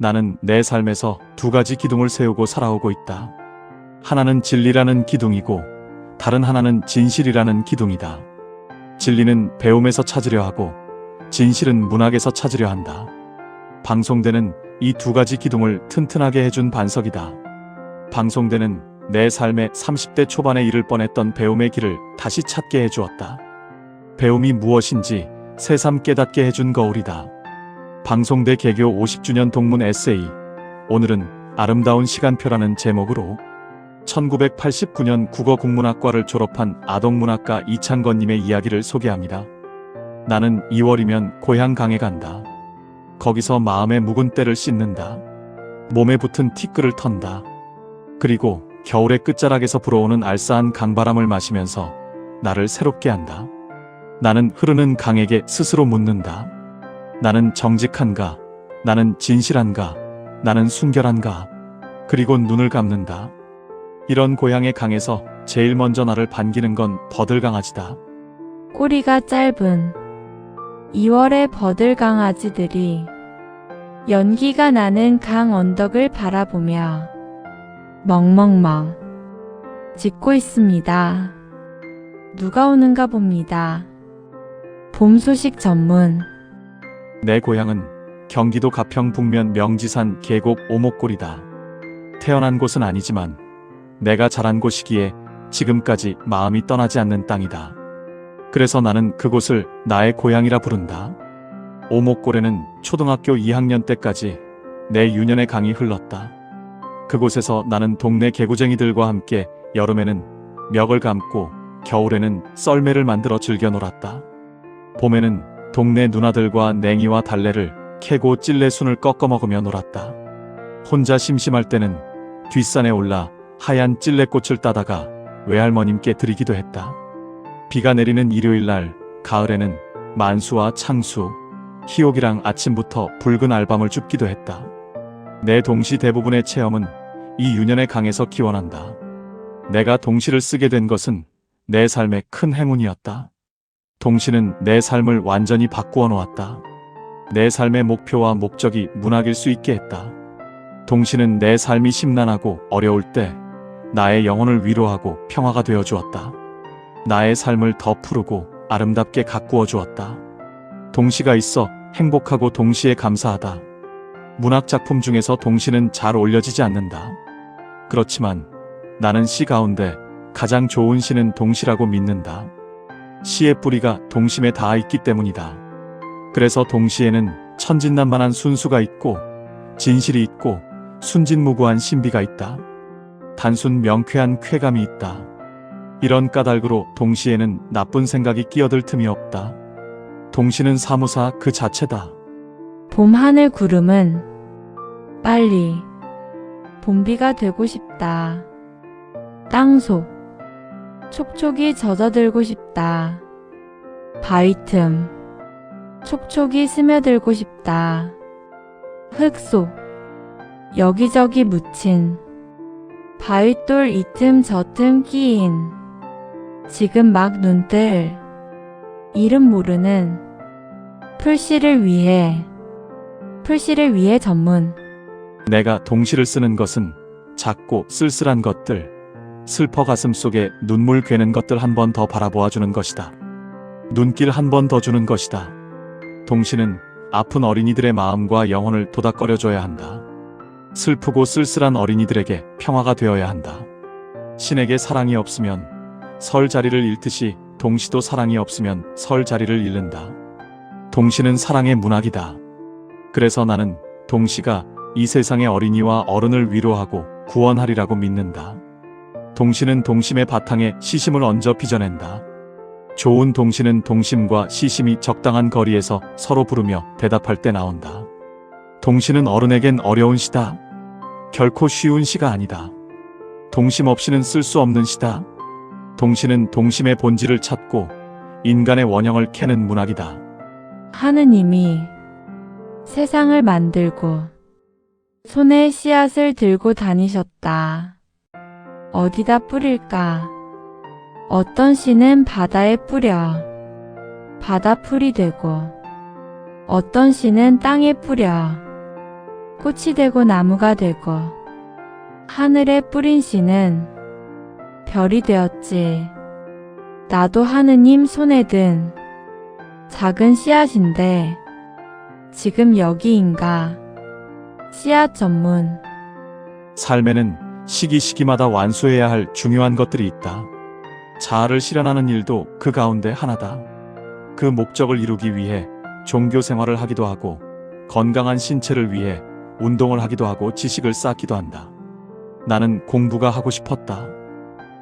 나는 내 삶에서 두 가지 기둥을 세우고 살아오고 있다. 하나는 진리라는 기둥이고 다른 하나는 진실이라는 기둥이다. 진리는 배움에서 찾으려 하고 진실은 문학에서 찾으려 한다. 방송대는 이 두 가지 기둥을 튼튼하게 해준 반석이다. 방송대는 내 삶의 30대 초반에 이를 뻔했던 배움의 길을 다시 찾게 해주었다. 배움이 무엇인지 새삼 깨닫게 해준 거울이다. 방송대 개교 50주년 동문 에세이. 오늘은 아름다운 시간표라는 제목으로 1989년 국어국문학과를 졸업한 아동문학가 이창건님의 이야기를 소개합니다. 나는 2월이면 고향 강에 간다. 거기서 마음의 묵은 때를 씻는다. 몸에 붙은 티끌을 턴다. 그리고 겨울의 끝자락에서 불어오는 알싸한 강바람을 마시면서 나를 새롭게 한다. 나는 흐르는 강에게 스스로 묻는다. 나는 정직한가? 나는 진실한가? 나는 순결한가? 그리고 눈을 감는다. 이런 고향의 강에서 제일 먼저 나를 반기는 건 버들강아지다. 꼬리가 짧은 2월의 버들강아지들이 연기가 나는 강 언덕을 바라보며 멍멍멍 짖고 있습니다. 누가 오는가 봅니다. 봄 소식 전문. 내 고향은 경기도 가평 북면 명지산 계곡 오목골이다. 태어난 곳은 아니지만 내가 자란 곳이기에 지금까지 마음이 떠나지 않는 땅이다. 그래서 나는 그곳을 나의 고향이라 부른다. 오목골에는 초등학교 2학년 때까지 내 유년의 강이 흘렀다. 그곳에서 나는 동네 개구쟁이들과 함께 여름에는 멱을 감고 겨울에는 썰매를 만들어 즐겨 놀았다. 봄에는 동네 누나들과 냉이와 달래를 캐고 찔레순을 꺾어 먹으며 놀았다. 혼자 심심할 때는 뒷산에 올라 하얀 찔레꽃을 따다가 외할머님께 드리기도 했다. 비가 내리는 일요일날 가을에는 만수와 창수, 희옥이랑 아침부터 붉은 알밤을 줍기도 했다. 내 동시 대부분의 체험은 이 유년의 강에서 기원한다. 내가 동시를 쓰게 된 것은 내 삶의 큰 행운이었다. 동시는 내 삶을 완전히 바꾸어 놓았다. 내 삶의 목표와 목적이 문학일 수 있게 했다. 동시는 내 삶이 심란하고 어려울 때 나의 영혼을 위로하고 평화가 되어 주었다. 나의 삶을 더 푸르고 아름답게 가꾸어 주었다. 동시가 있어 행복하고 동시에 감사하다. 문학 작품 중에서 동시는 잘 올려지지 않는다. 그렇지만 나는 시 가운데 가장 좋은 시는 동시라고 믿는다. 시의 뿌리가 동심에 닿아 있기 때문이다. 그래서 동시에는 천진난만한 순수가 있고 진실이 있고 순진무구한 신비가 있다. 단순 명쾌한 쾌감이 있다. 이런 까닭으로 동시에는 나쁜 생각이 끼어들 틈이 없다. 동시는 사무사 그 자체다. 봄 하늘 구름은 빨리 봄비가 되고 싶다. 땅속 촉촉이 젖어들고 싶다. 바위 틈 촉촉이 스며들고 싶다. 흙 속 여기저기 묻힌 바윗돌 이 틈 저 틈 끼인 지금 막 눈뜰 이름 모르는 풀씨를 위해 전문. 내가 동시를 쓰는 것은 작고 쓸쓸한 것들, 슬퍼 가슴 속에 눈물 괴는 것들 한 번 더 바라보아주는 것이다. 눈길 한 번 더 주는 것이다. 동시는 아픈 어린이들의 마음과 영혼을 도닥거려줘야 한다. 슬프고 쓸쓸한 어린이들에게 평화가 되어야 한다. 신에게 사랑이 없으면 설 자리를 잃듯이 동시도 사랑이 없으면 설 자리를 잃는다. 동시는 사랑의 문학이다. 그래서 나는 동시가 이 세상의 어린이와 어른을 위로하고 구원하리라고 믿는다. 동시는 동심의 바탕에 시심을 얹어 빚어낸다. 좋은 동시는 동심과 시심이 적당한 거리에서 서로 부르며 대답할 때 나온다. 동시는 어른에겐 어려운 시다. 결코 쉬운 시가 아니다. 동심 없이는 쓸 수 없는 시다. 동시는 동심의 본질을 찾고 인간의 원형을 캐는 문학이다. 하느님이 세상을 만들고 손에 씨앗을 들고 다니셨다. 어디다 뿌릴까? 어떤 씨는 바다에 뿌려 바다 풀이 되고 어떤 씨는 땅에 뿌려 꽃이 되고 나무가 되고 하늘에 뿌린 씨는 별이 되었지. 나도 하느님 손에 든 작은 씨앗인데 지금 여기인가? 씨앗 전문. 삶에는 시기시기마다 완수해야 할 중요한 것들이 있다. 자아를 실현하는 일도 그 가운데 하나다. 그 목적을 이루기 위해 종교 생활을 하기도 하고 건강한 신체를 위해 운동을 하기도 하고 지식을 쌓기도 한다. 나는 공부가 하고 싶었다.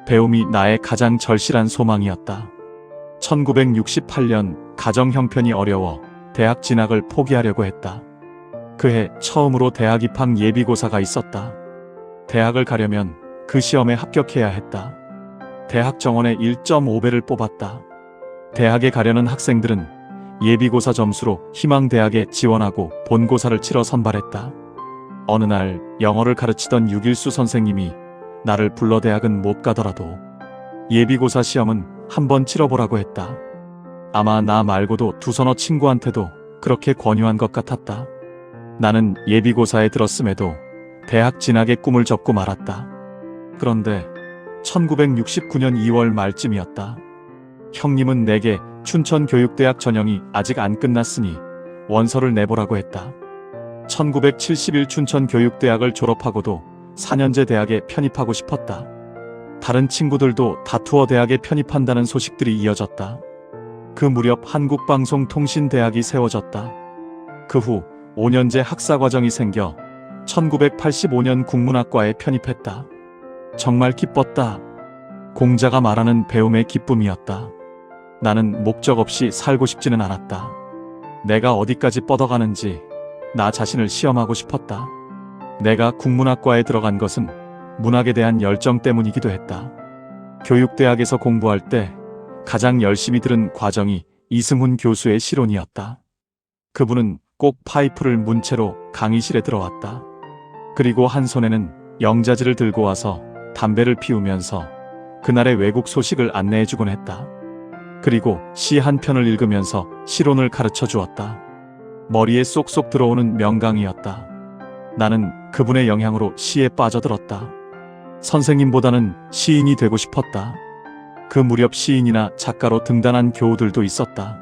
배움이 나의 가장 절실한 소망이었다. 1968년 가정 형편이 어려워 대학 진학을 포기하려고 했다. 그해 처음으로 대학 입학 예비고사가 있었다. 대학을 가려면 그 시험에 합격해야 했다. 대학 정원에 1.5배를 뽑았다. 대학에 가려는 학생들은 예비고사 점수로 희망대학에 지원하고 본고사를 치러 선발했다. 어느 날 영어를 가르치던 육일수 선생님이 나를 불러 대학은 못 가더라도 예비고사 시험은 한번 치러보라고 했다. 아마 나 말고도 두서너 친구한테도 그렇게 권유한 것 같았다. 나는 예비고사에 들었음에도 대학 진학의 꿈을 접고 말았다. 그런데 1969년 2월 말쯤이었다. 형님은 내게 춘천교육대학 전형이 아직 안 끝났으니 원서를 내보라고 했다. 1971 춘천교육대학을 졸업하고도 4년제 대학에 편입하고 싶었다. 다른 친구들도 다투어 대학에 편입한다는 소식들이 이어졌다. 그 무렵 한국방송통신대학이 세워졌다. 그 후 5년제 학사과정이 생겨 1985년 국문학과에 편입했다. 정말 기뻤다. 공자가 말하는 배움의 기쁨이었다. 나는 목적 없이 살고 싶지는 않았다. 내가 어디까지 뻗어가는지 나 자신을 시험하고 싶었다. 내가 국문학과에 들어간 것은 문학에 대한 열정 때문이기도 했다. 교육대학에서 공부할 때 가장 열심히 들은 과정이 이승훈 교수의 실론이었다. 그분은 꼭 파이프를 문채로 강의실에 들어왔다. 그리고 한 손에는 영자지를 들고 와서 담배를 피우면서 그날의 외국 소식을 안내해주곤 했다. 그리고 시 한 편을 읽으면서 실론을 가르쳐 주었다. 머리에 쏙쏙 들어오는 명강이었다. 나는 그분의 영향으로 시에 빠져들었다. 선생님보다는 시인이 되고 싶었다. 그 무렵 시인이나 작가로 등단한 교우들도 있었다.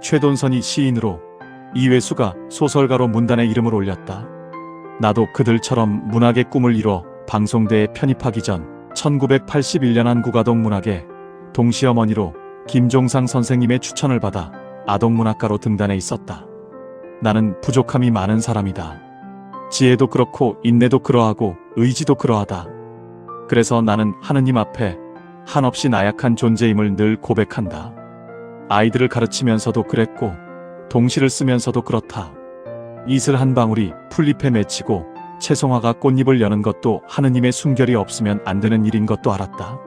최돈선이 시인으로, 이회수가 소설가로 문단에 이름을 올렸다. 나도 그들처럼 문학의 꿈을 이뤄 방송대에 편입하기 전 1981년 한국아동 문학에 동시어머니로 김종상 선생님의 추천을 받아 아동문학가로 등단해 있었다. 나는 부족함이 많은 사람이다. 지혜도 그렇고 인내도 그러하고 의지도 그러하다. 그래서 나는 하느님 앞에 한없이 나약한 존재임을 늘 고백한다. 아이들을 가르치면서도 그랬고 동시를 쓰면서도 그렇다. 이슬 한 방울이 풀잎에 맺히고 채송화가 꽃잎을 여는 것도 하느님의 순결이 없으면 안 되는 일인 것도 알았다.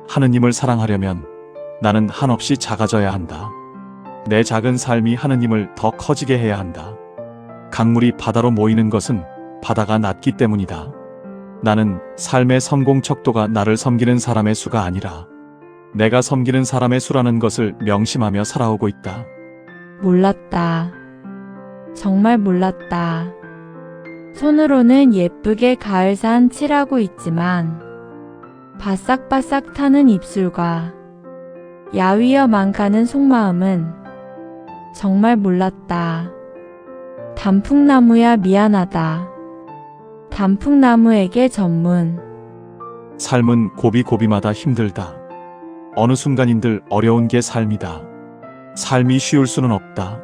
하느님을 사랑하려면 나는 한없이 작아져야 한다. 내 작은 삶이 하느님을 더 커지게 해야 한다. 강물이 바다로 모이는 것은 바다가 낮기 때문이다. 나는 삶의 성공 척도가 나를 섬기는 사람의 수가 아니라 내가 섬기는 사람의 수라는 것을 명심하며 살아오고 있다. 몰랐다. 정말 몰랐다. 손으로는 예쁘게 가을산 칠하고 있지만 바싹바싹 타는 입술과 야위어만 가는 속마음은 정말 몰랐다. 단풍나무야 미안하다. 단풍나무에게 전문. 삶은 고비고비마다 힘들다. 어느 순간인들 어려운 게 삶이다. 삶이 쉬울 수는 없다.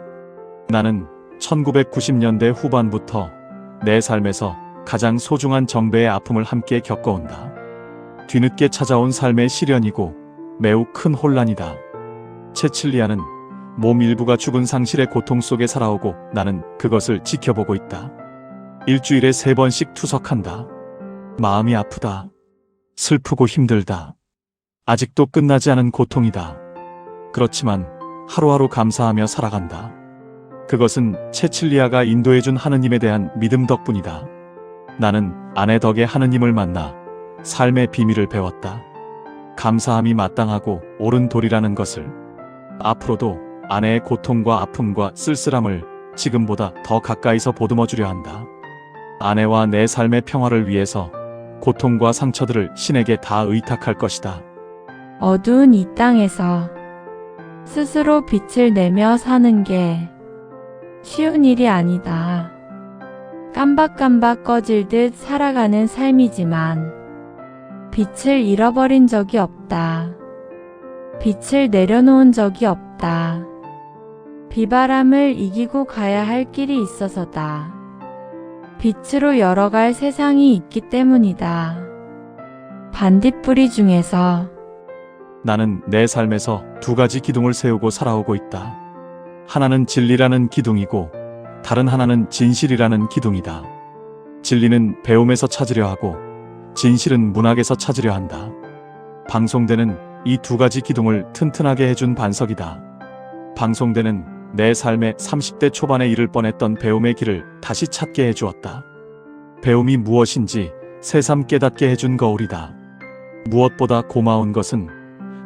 나는 1990년대 후반부터 내 삶에서 가장 소중한 정배의 아픔을 함께 겪어온다. 뒤늦게 찾아온 삶의 시련이고 매우 큰 혼란이다. 채칠리아는 몸 일부가 죽은 상실의 고통 속에 살아오고 나는 그것을 지켜보고 있다. 일주일에 3번씩 투석한다. 마음이 아프다. 슬프고 힘들다. 아직도 끝나지 않은 고통이다. 그렇지만 하루하루 감사하며 살아간다. 그것은 채칠리아가 인도해준 하느님에 대한 믿음 덕분이다. 나는 아내 덕에 하느님을 만나 삶의 비밀을 배웠다. 감사함이 마땅하고 옳은 도리라는 것을. 앞으로도 아내의 고통과 아픔과 쓸쓸함을 지금보다 더 가까이서 보듬어 주려 한다. 아내와 내 삶의 평화를 위해서 고통과 상처들을 신에게 다 의탁할 것이다. 어두운 이 땅에서 스스로 빛을 내며 사는 게 쉬운 일이 아니다. 깜박깜박 꺼질 듯 살아가는 삶이지만 빛을 잃어버린 적이 없다. 빛을 내려놓은 적이 없다. 비바람을 이기고 가야 할 길이 있어서다. 빛으로 열어갈 세상이 있기 때문이다. 반딧불이 중에서 나는 내 삶에서 두 가지 기둥을 세우고 살아오고 있다. 하나는 진리라는 기둥이고 다른 하나는 진실이라는 기둥이다. 진리는 배움에서 찾으려 하고 진실은 문학에서 찾으려 한다. 방송대는 이 두 가지 기둥을 튼튼하게 해준 반석이다. 방송대는 내 삶의 30대 초반에 이를 뻔했던 배움의 길을 다시 찾게 해주었다. 배움이 무엇인지 새삼 깨닫게 해준 거울이다. 무엇보다 고마운 것은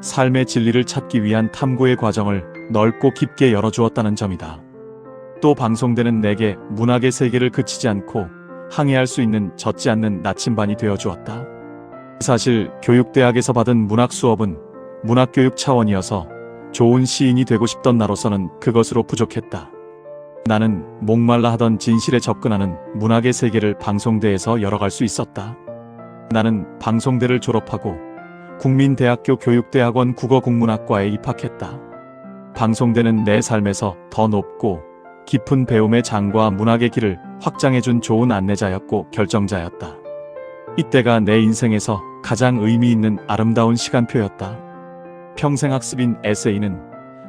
삶의 진리를 찾기 위한 탐구의 과정을 넓고 깊게 열어주었다는 점이다. 또 방송대는 내게 문학의 세계를 그치지 않고 항해할 수 있는 젖지 않는 나침반이 되어주었다. 사실 교육대학에서 받은 문학 수업은 문학교육 차원이어서 좋은 시인이 되고 싶던 나로서는 그것으로 부족했다. 나는 목말라 하던 진실에 접근하는 문학의 세계를 방송대에서 열어갈 수 있었다. 나는 방송대를 졸업하고 국민대학교 교육대학원 국어국문학과에 입학했다. 방송대는 내 삶에서 더 높고 깊은 배움의 장과 문학의 길을 확장해준 좋은 안내자였고 결정자였다. 이때가 내 인생에서 가장 의미 있는 아름다운 시간표였다. 평생학습인 에세이는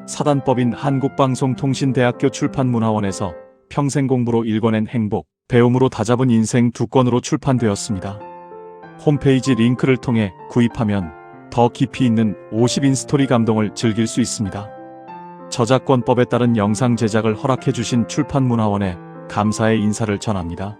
사단법인 한국방송통신대학교 출판문화원에서 평생공부로 읽어낸 행복, 배움으로 다잡은 인생 2권으로 출판되었습니다. 홈페이지 링크를 통해 구입하면 더 깊이 있는 50인 스토리 감동을 즐길 수 있습니다. 저작권법에 따른 영상 제작을 허락해 주신 출판문화원에 감사의 인사를 전합니다.